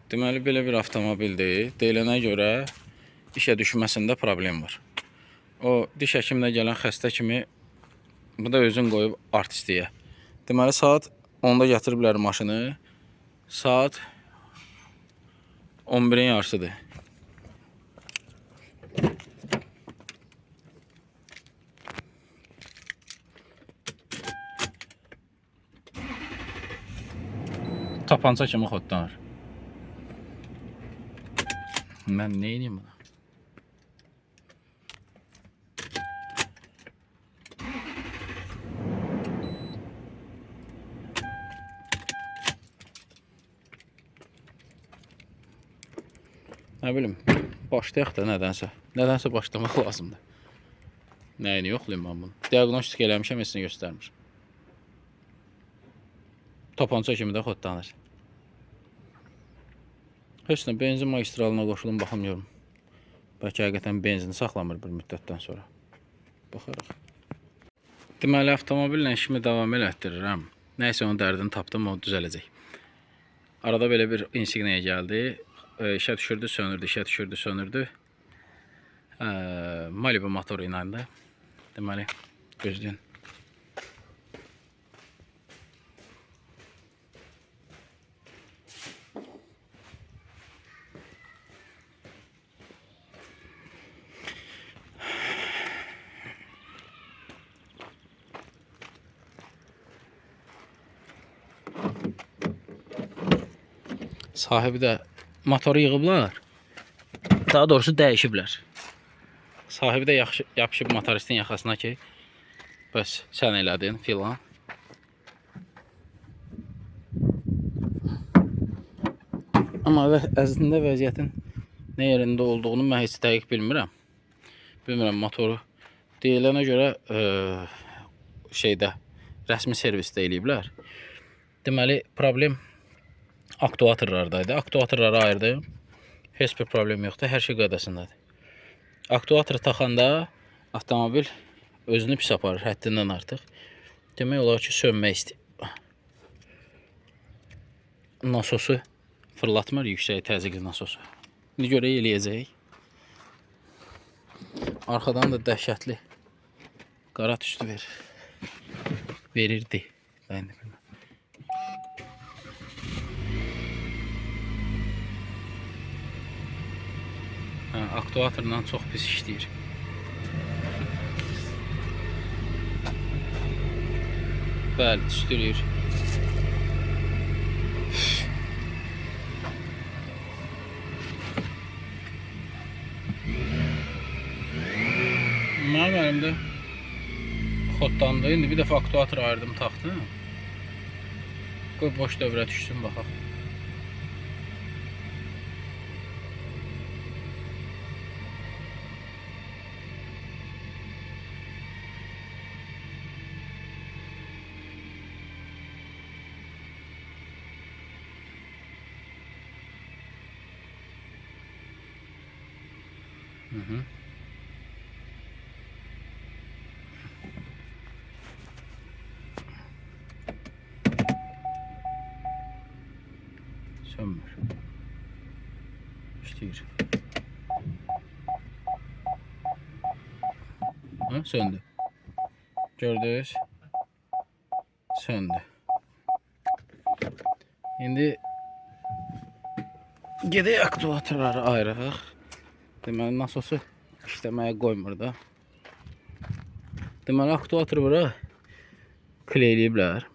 Deməli, belə bir avtomobildir. Deyilənə görə işə düşməsində problem var. O, diş həkiminə gələn xəstə kimi bu da özün qoyub artistliyə. Deməli, saat 10-da gətiriblər maşını. Saat 11-in yarısıdır. Tapanca kimi xodlanır. Mən nə edeyim buna? Nə bilim, başlayaq da nədənsə. Nədənsə başlamaq lazımdır. Nəyini yoxlayayım mən bunu? Diagnostik eləmişəm, heç nə göstərmir. Tapanca kimi də xodlanır. Heç nə, benzin magistralına qoşulun, baxamıyorum. Bəlkə həqiqətən benzini saxlamır bir müddətdən sonra. Baxarıq. Deməli, avtomobillə işimi davam elətdirirəm. Nəysə, onun dərdini tapdım, o düzələcək. Arada belə bir insigniya gəldi. İşə düşürdü, sönürdü, işə düşürdü, sönürdü. Malibu motoru ilə də. Deməli, gözləyin. Sahibi də motoru yığıblar. Daha doğrusu dəyişiblər. Sahibi də yapışıb motoristin yaxasına ki, bəs sən elədin filan. Amma əslində vəziyyətin nə yerində olduğunu mən heç dəqiq bilmirəm. Bilmirəm, motoru deyilənə görə rəsmi servisdə eləyiblər. Deməli, problem aktuatorlardaydı. Aktuatorları ayırdım. Heç bir problem yoxdur. Hər şey qaydasındadır. Aktuatoru taxanda avtomobil özünü pis aparır, həddindən artıq. Demək olar ki, sönmək istəyir. Nasosu fırlatmır, yüksək təzyiqli nasosu. İndi görək eləyəcək. Arxadan da dəhşətli qara tüstü verirdi. Ben de bilmem. Aktuatorla çox pis işləyir. Bəli, tüstülür. Mənim əlimdə xodlandı. İndi bir dəfə aktuator ayırdım, taxdım. Qoy boş dövrə düşsün, baxaq. Sönmür. İşləyir. Söndü. Gördünüz? Söndü. İndi gedək aktuatorları ayıraq. Deməli, nasosu işləməyə qoymur da. Deməli, aktuatoru bura kleyləyiblər.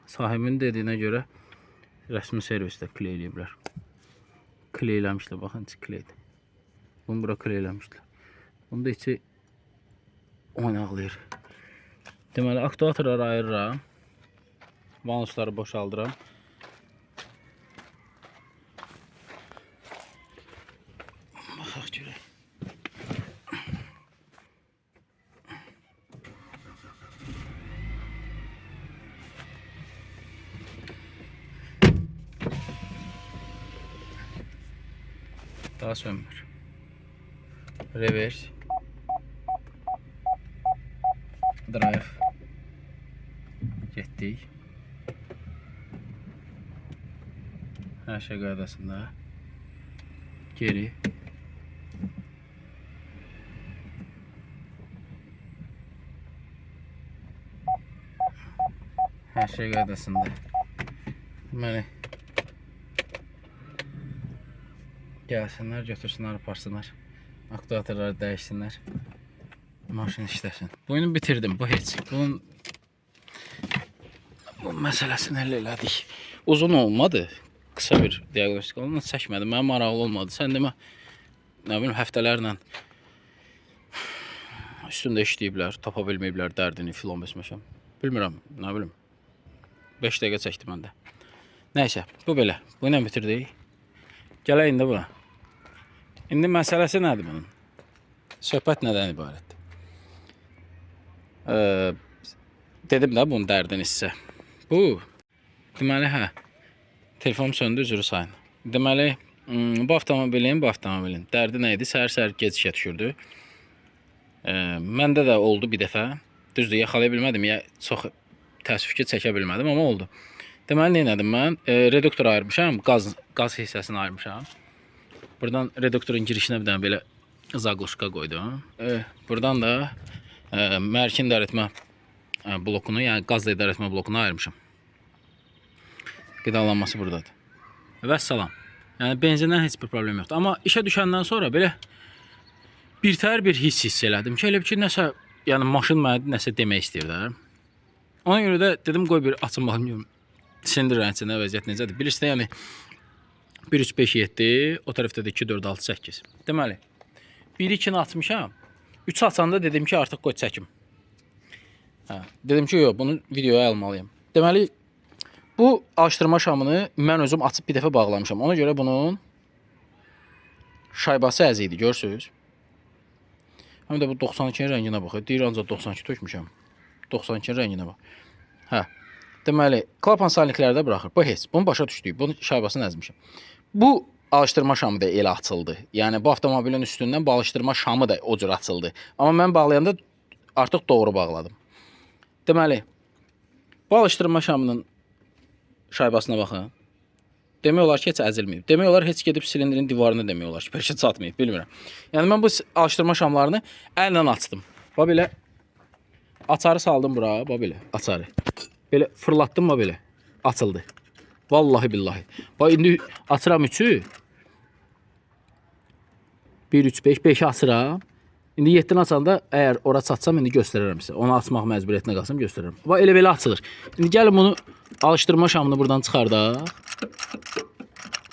Sahibinin dediyinə görə rəsmi servisdə kleyləyiblər. Kleyləmişlər, baxın, içi kleydir. Bunu bura kleyləmişlər. Bunu da içi oynaqlayır. Deməli, aktuatorları ayırıram. Vanusları boşaldıram. Baxaq görək. Daha sönmür. Reverse. Drive. Getdik. Hər şey qaydasında. Geri. Hər şey qaydasında. Deməli, gəlsinlər, götürsünlər, aparsınlar. Aktuatorları dəyişsinlər. Maşın işləsin. Bunu bitirdim. Bu heç. Bu məsələsini həll elədik. Uzun olmadı. Qısa bir diaqnostik olmadı. Çəkmədim. Mənə maraqlı olmadı. Sən demə, nə bilim, həftələrlə üstündə işləyiblər, tapa bilməyiblər dərdini, filan besməşəm. Bilmirəm, nə bilim. 5 dəqiqə çəkdi məndə. Nəysə, bu belə. Bu ilə bitirdik. Gələk indi buna. İndi məsələsi nədir bunun? Söhbət nədən ibarətdir? Dedim də bunun dərdini sizə. Bu, deməli, telefonum söndü, üzrü sayın. Deməli, bu avtomobilin dərdi nə idi? Səhər-səhər gec işə düşürdü. Məndə də oldu bir dəfə. Düzdür, yaxalaya bilmədim, ya çox təəssüf ki, çəkə bilmədim, amma oldu. Deməli, nə elədim mən? Reduktor ayırmışam, qaz hissəsini ayırmışam. Buradan reduktorun girişinə bir dənə belə zaqluşka qoydum. Buradan da mərkin idarəetmə blokunu, yəni qazla idarəetmə blokunu ayırmışam. Qidalanması buradadır. Vəssalam. Yəni benzindən heç bir problem yoxdur. Amma işə düşəndən sonra belə birtəhər bir hiss elədim ki, elə bir ki, nəsə, yəni maşın mənə nəsə demək istəyir də. Ona görə də dedim, qoy bir açın baxım, silindir rəncində vəziyyət necədir. Bilirsiniz, yəni 1, 3, 5, 7, o tərəfdə də 2, 4, 6, 8. Deməli, 1, 2-ni açmışam. 3 açanda dedim ki, artıq qoy çəkim. Dedim ki, yox, bunu videoya almalıyım. Deməli, bu alışdırma şamını mən özüm açıb bir dəfə bağlamışam. Ona görə bunun şaybası əzi idi, görürsünüz. Həm də bu 92-nin rənginə bax. Deyir, ancaq 92 tökmüşəm. 92-nin rənginə bax. Deməli, klapan salniklərdə buraxır. Bu heç. Bunu başa düşdük. Bunun şaybasını əzmişəm. Bu alışdırma şamı da elə açıldı. Yəni, bu avtomobilin üstündən bu alışdırma şamı da o cür açıldı. Amma mən bağlayanda artıq doğru bağladım. Deməli, bu alışdırma şamının şaybasına baxın. Demək olar ki, heç əzilməyib. Demək olar, heç gedib silindirin divarını demək olar ki, pərşə çatmayıb, bilmirəm. Yəni, mən bu alışdırma şamlarını əllə açdım. Bax belə, açarı saldım bura, bax belə, açarı. Belə fırlatdım, bax belə, açıldı. Vallahi billahi. Bax, indi açıram 3'ü. 1, 3, 5, 5'i açıram. İndi 7'ni açanda əgər ora çatsam, indi göstərərəm sizə. Onu açmaq məcburiyyətinə qalsam göstərərəm. Bax, elə belə açılır. İndi gəlin bunu, alışdırma şamını buradan çıxardaq.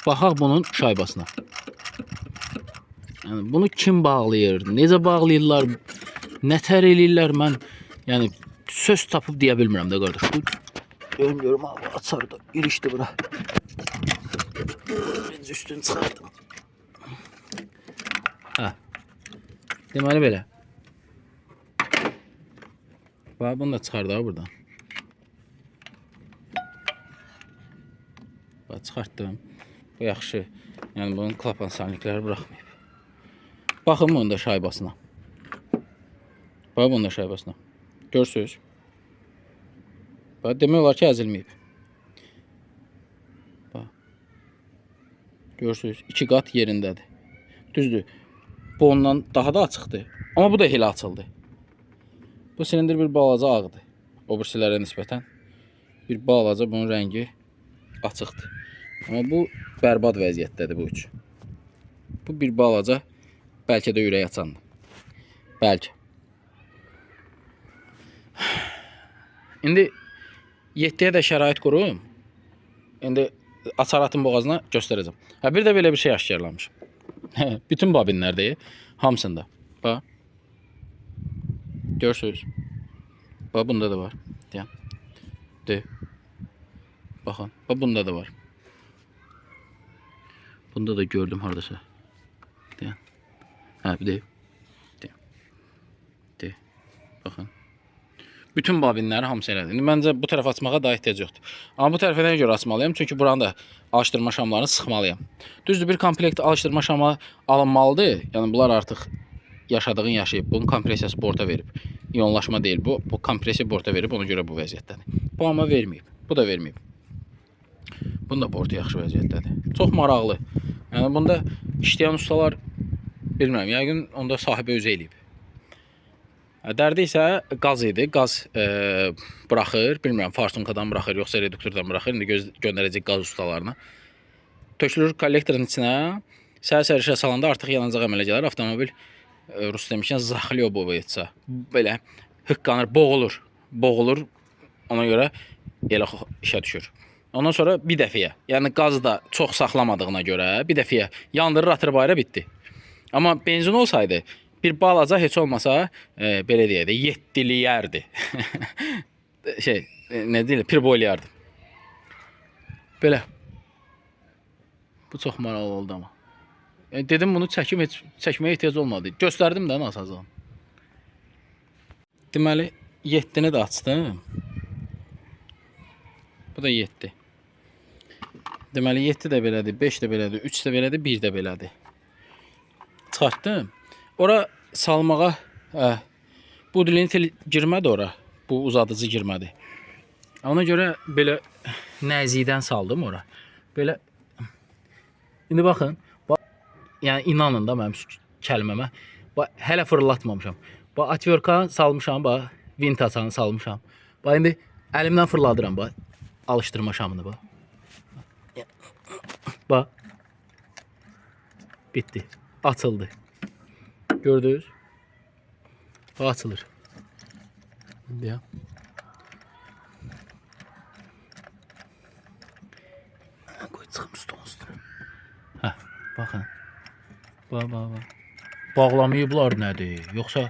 Baxaq bunun şaybasına. Yəni, bunu kim bağlayır? Necə bağlayırlar? Nətər eləyirlər? Mən, yəni, söz tapıb deyə bilmirəm də, qardaş. Görmüyorum abi, açardı. İlişdi bura. Birinci üstünü çıxardım. Deməli belə. Bax, bunu da çıxardıq buradan. Bax, çıxartdım. Bu yaxşı. Yəni, bunun klapan salnikləri buraxmayıb. Baxın bunun da şaybasına. Bax, bunun da şaybasına. Görsünüz. Bax, demək olar ki, əzilməyib. Bax. Görsünüz, 2 qat yerindədir. Düzdür. Bu ondan daha da açıqdır. Amma bu da elə açıldı. Bu silindir bir balaca ağdır. O birisilərə nisbətən. Bir balaca bunun rəngi açıqdır. Amma bu bərbad vəziyyətdədir bu üç. Bu bir balaca, bəlkə də ürək açandır. Bəlkə. İndi 7-yə də şərait qurum. İndi açaratın boğazına göstərəcəm. Bir də belə bir şey aşkarlamışım. Bütün babinlərdə, hamısında. Bax. Görürsünüz. Bax, bunda da var. Deyəm. Baxın. Bax, bunda da var. Bunda da gördüm haradasa. Deyəm. Bir deyim. Deyim. Baxın. Bütün babinləri hamısı elədir. İndi məncə bu tərəf açmağa daha ehtiyac yoxdur. Amma bu tərəfə nəyə görə açmalıyam? Çünki buranı da alışdırma şamlarını sıxmalıyam. Düzdür, bir komplekt alışdırma şamı alınmalıdır. Yəni bunlar artıq yaşadığın yaşayıb. Bunun kompresiyası borta verib. İyonlaşma deyil bu. Bu kompresiya borta verib, ona görə bu vəziyyətdədir. Bu amma verməyib. Bu da verməyib. Bunun da bortu yaxşı vəziyyətdədir. Çox maraqlı. Yəni bunda işləyən ustalar bilmirəm, yəqin onda sahibi özü eləyib. Dərdi isə qaz idi. Qaz buraxır. Bilmirəm, farsunkadan buraxır, yoxsa reduktordan buraxır. İndi göndərəcək qaz ustalarına. Tökülür kollektorun içinə. Səhər-səhər işə salanda artıq yanacaq əmələ gələr. Avtomobil rus demişkən zaxlyobovoyetsə. Belə hıqqanır, boğulur. Boğulur. Ona görə elə işə düşür. Ondan sonra bir dəfəyə, yəni qazı da çox saxlamadığına görə bir dəfəyə yandırır, atır bayra, bitdi. Amma benzin olsaydı bir balaca heç olmasa belə deyək də 7-liyərdi. Nə deyirlər, pirbolyardı. Belə. Bu çox maraqlı oldu amma. Dedim bunu çəkim, heç çəkməyə ehtiyac olmadı. Göstərdim də nasazan. Deməli 7-ni də açdım. Bu da 7. Deməli 7 də belədir, 5 də belədir, 3 də belədir, 1 də belədir. Çıxartdım. Ora salmağa bu dilintel girmədi ora. Bu uzadıcı girmədi. Ona görə belə nəzikdən saldım ora. Belə indi baxın, yəni inanın da mənim kəlməmə. Hələ fırlatmamışam. Bax atverka salmışam, bax vint açanı salmışam. Bax indi əlimdən fırladıram, bax alışdırma şamını bax. Bax. Bitti. Açıldı. Gördünüz? Bax açılır. Ya. Qoy çıxım stolun üstünə. Hə, baxın. Bax. Bağlamayıblar nədir? Yoxsa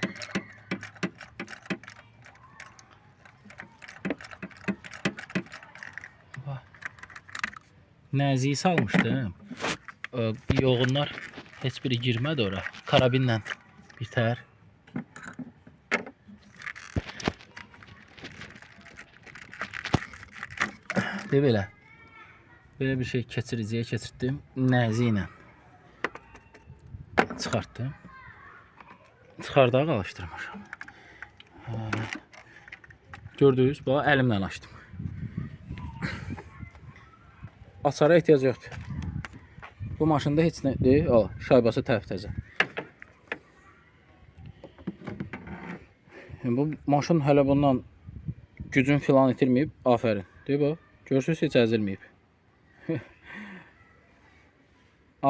nəziyi salmışdım. Yoğunlar heç biri girmədi ora. Karabinlə bitər. Belə. Belə bir şey keçiriciyə keçirtdim. Nəzi ilə çıxartdım. Çıxardağı alışdırmışam. Gördünüz, bax əlimlə açdım. Açara ehtiyac yoxdur. Bu maşında heç nədir? Şaybası təzə. Bu maşın hələ bundan gücün filan itirməyib. Afərin. Deyib o. Görürsünüz, heç əzilməyib.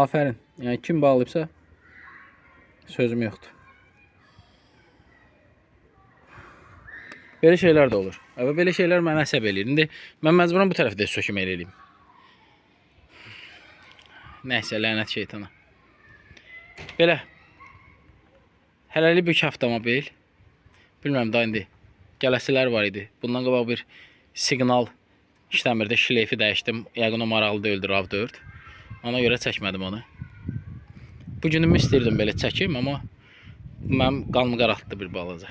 Afərin. Yəni kim bağlayıbsa sözüm yoxdur. Belə şeylər də olur. Belə şeylər mənə əsəb eləyir. İndi mən məcburan bu tərəfdə söküm eləyim. Nəysə, lənət şeytana. Belə. Hələlik bir avtomobil. Bilmirəm da indi gələsilər var idi. Bundan qabaq bir siqnal işləmirdi. Şleifi dəyişdim. Yəqin o maraqlı deyildi RAV4. Ona görə çəkmədim onu. Bu günümü istəyirdim belə çəkim, amma mənim qanımı qaraltdı bir balaca.